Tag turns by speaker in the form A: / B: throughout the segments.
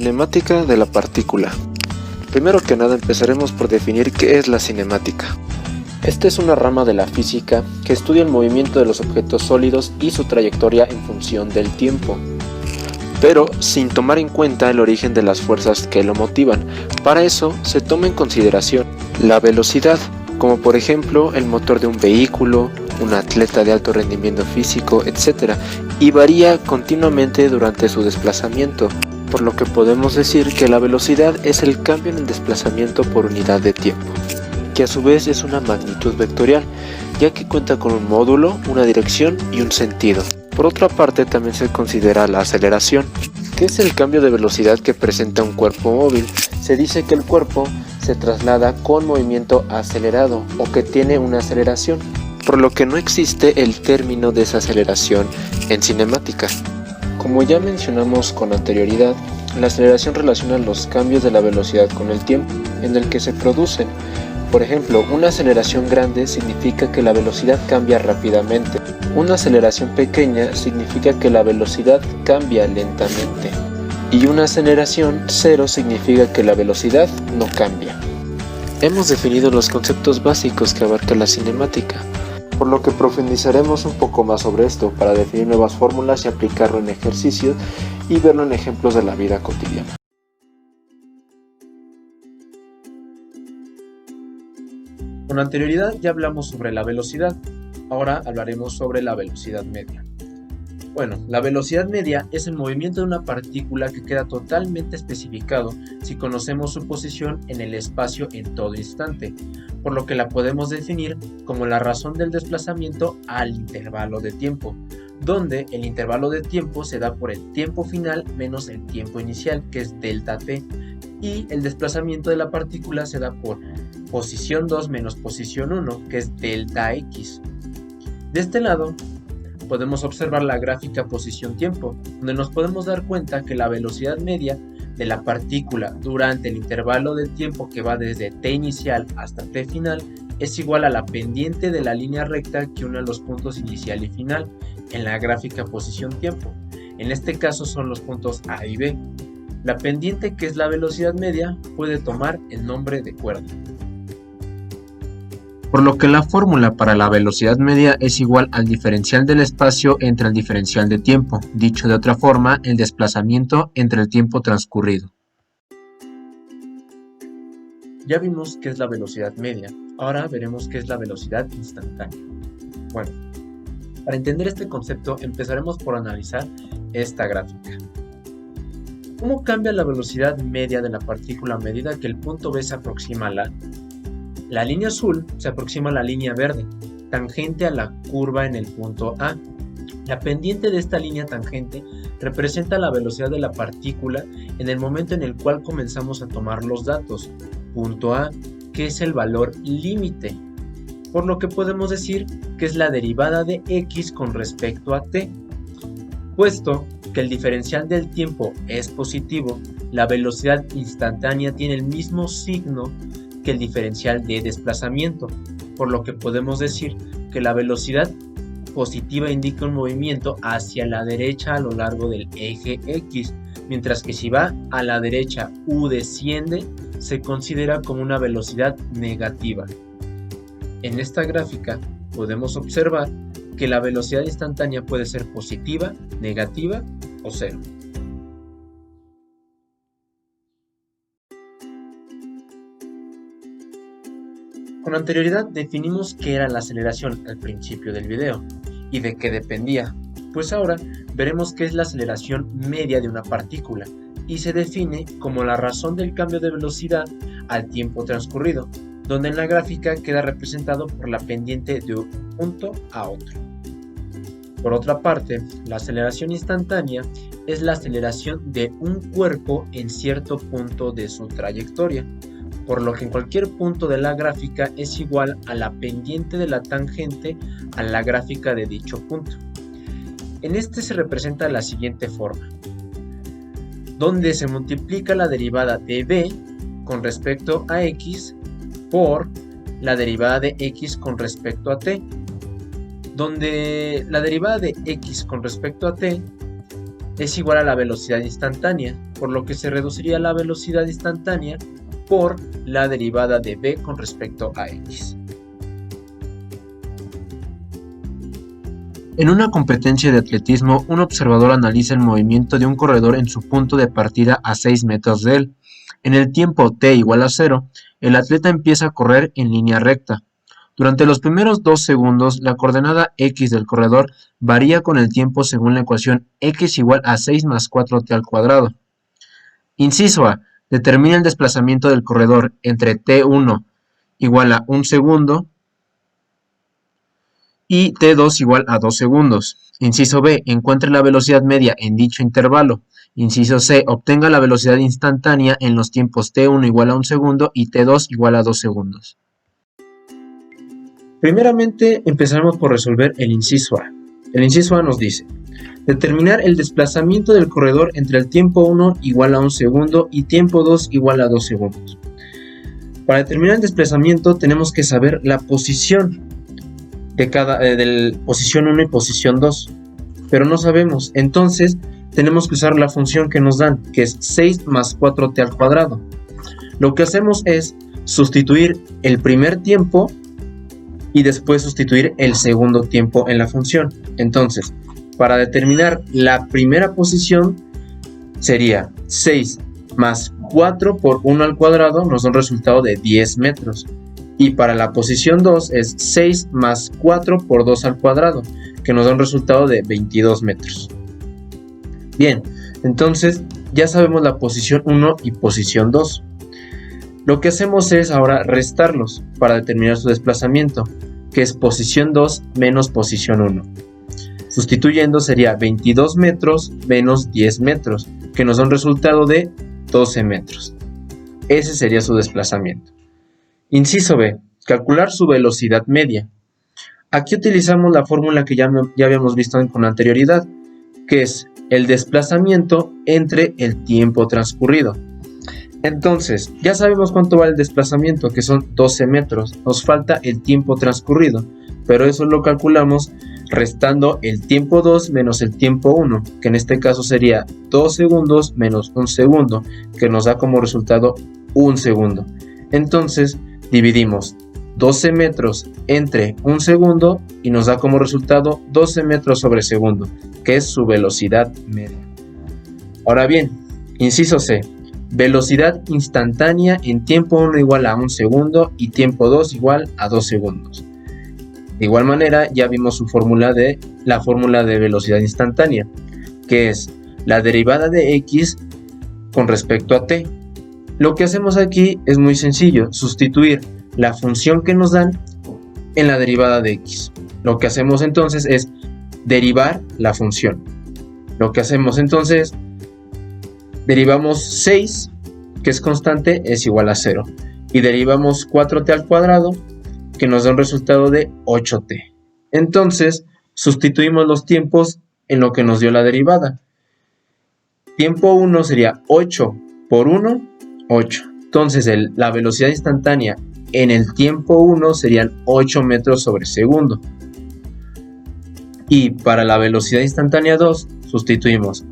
A: Cinemática de la partícula. Primero que nada empezaremos por definir qué es la cinemática. Esta es una rama de la física que estudia el movimiento de los objetos sólidos y su trayectoria en función del tiempo, pero sin tomar en cuenta el origen de las fuerzas que lo motivan. Para eso se toma en consideración la velocidad, como por ejemplo el motor de un vehículo, un atleta de alto rendimiento físico, etc., y varía continuamente durante su desplazamiento, por lo que podemos decir que la velocidad es el cambio en el desplazamiento por unidad de tiempo, que a su vez es una magnitud vectorial, ya que cuenta con un módulo, una dirección y un sentido. Por otra parte, también se considera la aceleración, que es el cambio de velocidad que presenta un cuerpo móvil. Se dice que el cuerpo se traslada con movimiento acelerado o que tiene una aceleración, por lo que no existe el término desaceleración en cinemática. Como ya mencionamos con anterioridad, la aceleración relaciona los cambios de la velocidad con el tiempo en el que se producen. Por ejemplo, una aceleración grande significa que la velocidad cambia rápidamente. Una aceleración pequeña significa que la velocidad cambia lentamente. Y una aceleración cero significa que la velocidad no cambia. Hemos definido los conceptos básicos que abarca la cinemática, por lo que profundizaremos un poco más sobre esto para definir nuevas fórmulas y aplicarlo en ejercicios y verlo en ejemplos de la vida cotidiana.
B: Con anterioridad ya hablamos sobre la velocidad, ahora hablaremos sobre la velocidad media. Bueno, la velocidad media es el movimiento de una partícula que queda totalmente especificado si conocemos su posición en el espacio en todo instante, por lo que la podemos definir como la razón del desplazamiento al intervalo de tiempo, donde el intervalo de tiempo se da por el tiempo final menos el tiempo inicial, que es delta t, y el desplazamiento de la partícula se da por posición 2 menos posición 1, que es delta x. De este lado podemos observar la gráfica posición-tiempo, donde nos podemos dar cuenta que la velocidad media de la partícula durante el intervalo de tiempo que va desde t inicial hasta t final es igual a la pendiente de la línea recta que une los puntos inicial y final en la gráfica posición-tiempo. En este caso son los puntos A y B. La pendiente, que es la velocidad media, puede tomar el nombre de cuerda. Por lo que la fórmula para la velocidad media es igual al diferencial del espacio entre el diferencial de tiempo, dicho de otra forma, el desplazamiento entre el tiempo transcurrido. Ya vimos qué es la velocidad media, ahora veremos qué es la velocidad instantánea. Bueno, para entender este concepto empezaremos por analizar esta gráfica. ¿Cómo cambia la velocidad media de la partícula a medida que el punto B se aproxima a la A? La línea azul se aproxima a la línea verde, tangente a la curva en el punto A. La pendiente de esta línea tangente representa la velocidad de la partícula en el momento en el cual comenzamos a tomar los datos, punto A, que es el valor límite, por lo que podemos decir que es la derivada de x con respecto a t. Puesto que el diferencial del tiempo es positivo, la velocidad instantánea tiene el mismo signo que el diferencial de desplazamiento, por lo que podemos decir que la velocidad positiva indica un movimiento hacia la derecha a lo largo del eje X, mientras que si va a la derecha u desciende, se considera como una velocidad negativa. En esta gráfica podemos observar que la velocidad instantánea puede ser positiva, negativa o cero. Con anterioridad definimos qué era la aceleración al principio del video y de qué dependía, pues ahora veremos qué es la aceleración media de una partícula y se define como la razón del cambio de velocidad al tiempo transcurrido, donde en la gráfica queda representado por la pendiente de un punto a otro. Por otra parte, la aceleración instantánea es la aceleración de un cuerpo en cierto punto de su trayectoria, por lo que en cualquier punto de la gráfica es igual a la pendiente de la tangente a la gráfica de dicho punto. En este se representa de la siguiente forma, donde se multiplica la derivada de b con respecto a x por la derivada de x con respecto a t, donde la derivada de x con respecto a t es igual a la velocidad instantánea, por lo que se reduciría la velocidad instantánea por la derivada de v con respecto a x.
A: En una competencia de atletismo, un observador analiza el movimiento de un corredor en su punto de partida a 6 metros de él. En el tiempo t igual a 0, el atleta empieza a correr en línea recta. Durante los primeros 2 segundos, la coordenada x del corredor varía con el tiempo según la ecuación x igual a 6 más 4t al cuadrado. Inciso A. Determina el desplazamiento del corredor entre t1 igual a 1 segundo y t2 igual a 2 segundos. Inciso B. Encuentre la velocidad media en dicho intervalo. Inciso C. Obtenga la velocidad instantánea en los tiempos t1 igual a 1 segundo y t2 igual a 2 segundos.
B: Primeramente empezaremos por resolver el inciso A. El inciso A nos dice: determinar el desplazamiento del corredor entre el tiempo 1 igual a 1 segundo y tiempo 2 igual a 2 segundos. Para determinar el desplazamiento tenemos que saber la posición de posición 1 y posición 2, pero no sabemos, entonces tenemos que usar la función que nos dan, que es 6 más 4t al cuadrado. Lo que hacemos es sustituir el primer tiempo y después sustituir el segundo tiempo en la función. Entonces, para determinar la primera posición sería 6 más 4 por 1 al cuadrado, nos da un resultado de 10 metros. Y para la posición 2 es 6 más 4 por 2 al cuadrado, que nos da un resultado de 22 metros. Bien, entonces ya sabemos la posición 1 y posición 2. Lo que hacemos es ahora restarlos para determinar su desplazamiento, que es posición 2 menos posición 1. Sustituyendo sería 22 metros menos 10 metros, que nos da un resultado de 12 metros. Ese sería su desplazamiento. Inciso B. Calcular su velocidad media. Aquí utilizamos la fórmula que ya habíamos visto con anterioridad, que es el desplazamiento entre el tiempo transcurrido. Entonces, ya sabemos cuánto vale el desplazamiento, que son 12 metros. Nos falta el tiempo transcurrido, pero eso lo calculamos restando el tiempo 2 menos el tiempo 1, que en este caso sería 2 segundos menos 1 segundo, que nos da como resultado 1 segundo. Entonces, dividimos 12 metros entre 1 segundo y nos da como resultado 12 metros sobre segundo, que es su velocidad media. Ahora bien, inciso C. Velocidad instantánea en tiempo 1 igual a 1 segundo y tiempo 2 igual a 2 segundos. De igual manera, ya vimos la fórmula de velocidad instantánea, que es la derivada de x con respecto a t. Lo que hacemos aquí es muy sencillo, sustituir la función que nos dan en la derivada de x. Lo que hacemos entonces es derivar la función. Lo que hacemos entonces, derivamos 6, que es constante, es igual a 0. Y derivamos 4t al cuadrado, que nos da un resultado de 8t. Entonces, sustituimos los tiempos en lo que nos dio la derivada. Tiempo 1 sería 8 por 1, 8. Entonces, la velocidad instantánea en el tiempo 1 serían 8 metros sobre segundo. Y para la velocidad instantánea 2, sustituimos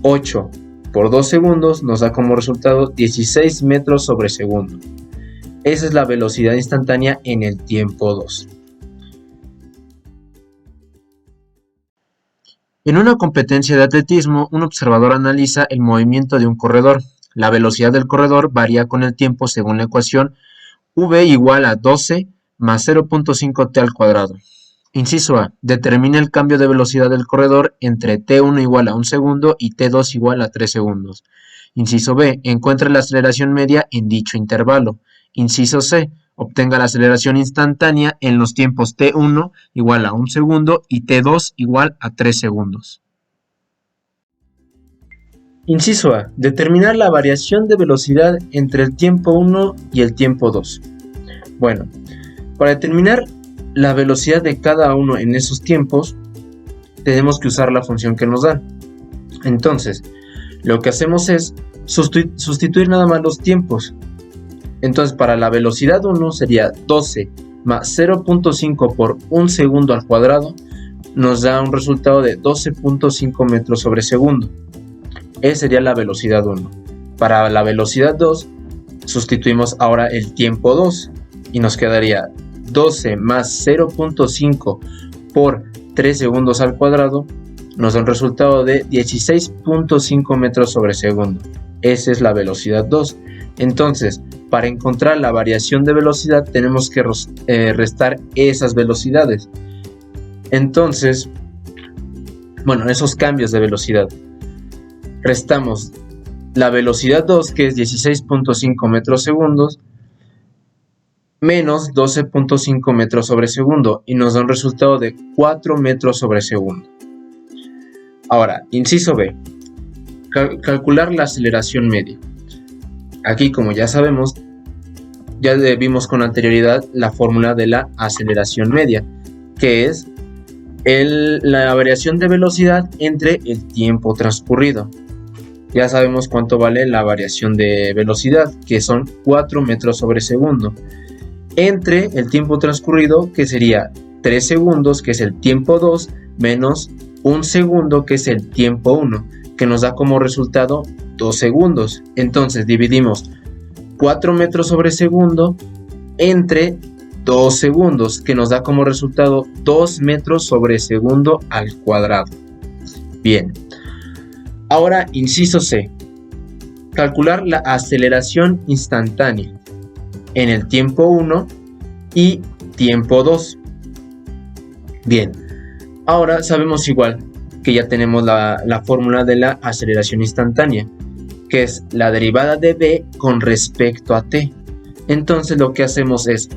B: 8 por 2 segundos, nos da como resultado 16 metros sobre segundo. Esa es la velocidad instantánea en el tiempo 2.
A: En una competencia de atletismo, un observador analiza el movimiento de un corredor. La velocidad del corredor varía con el tiempo según la ecuación v igual a 12 más 0.5t al cuadrado. Inciso A. Determina el cambio de velocidad del corredor entre t1 igual a 1 segundo y t2 igual a 3 segundos. Inciso B. Encuentra la aceleración media en dicho intervalo. Inciso C. Obtenga la aceleración instantánea en los tiempos t1 igual a 1 segundo y t2 igual a 3 segundos.
B: Inciso A. Determinar la variación de velocidad entre el tiempo 1 y el tiempo 2. Bueno, para determinar la velocidad de cada uno en esos tiempos, tenemos que usar la función que nos dan. Entonces, lo que hacemos es sustituir nada más los tiempos. Entonces, para la velocidad 1 sería 12 más 0.5 por 1 segundo al cuadrado, nos da un resultado de 12.5 metros sobre segundo. Esa sería la velocidad 1. Para la velocidad 2, sustituimos ahora el tiempo 2 y nos quedaría 12 más 0.5 por 3 segundos al cuadrado, nos da un resultado de 16.5 metros sobre segundo. Esa es la velocidad 2. Entonces, para encontrar la variación de velocidad tenemos que restar esas velocidades. Entonces, esos cambios de velocidad. Restamos la velocidad 2, que es 16.5 metros segundos, menos 12.5 metros sobre segundo, y nos da un resultado de 4 metros sobre segundo. Ahora, inciso B. Calcular la aceleración media. Aquí, como ya sabemos, ya vimos con anterioridad la fórmula de la aceleración media, que es la variación de velocidad entre el tiempo transcurrido. Ya sabemos cuánto vale la variación de velocidad, que son 4 metros sobre segundo, entre el tiempo transcurrido, que sería 3 segundos, que es el tiempo 2, menos 1 segundo, que es el tiempo 1, que nos da como resultado 2 segundos. Entonces dividimos 4 metros sobre segundo entre 2 segundos, que nos da como resultado 2 metros sobre segundo al cuadrado. Bien. Ahora, inciso C. Calcular la aceleración instantánea en el tiempo 1 y tiempo 2. Bien. Ahora sabemos igual que ya tenemos la fórmula de la aceleración instantánea, que es la derivada de b con respecto a t. Entonces lo que hacemos es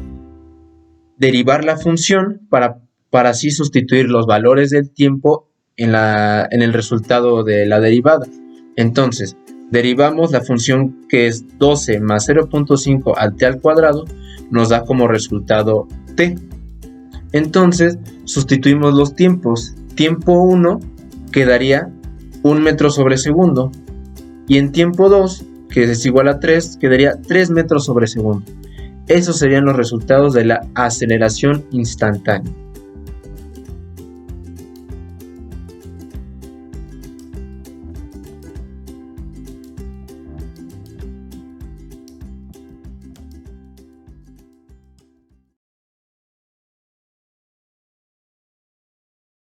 B: derivar la función para así sustituir los valores del tiempo en el resultado de la derivada. Entonces derivamos la función que es 12 más 0.5 al t al cuadrado, nos da como resultado t. Entonces sustituimos los tiempos. Tiempo 1 quedaría 1 metro sobre segundo, y en tiempo 2, que es igual a 3, quedaría 3 metros sobre segundo. Esos serían los resultados de la aceleración instantánea.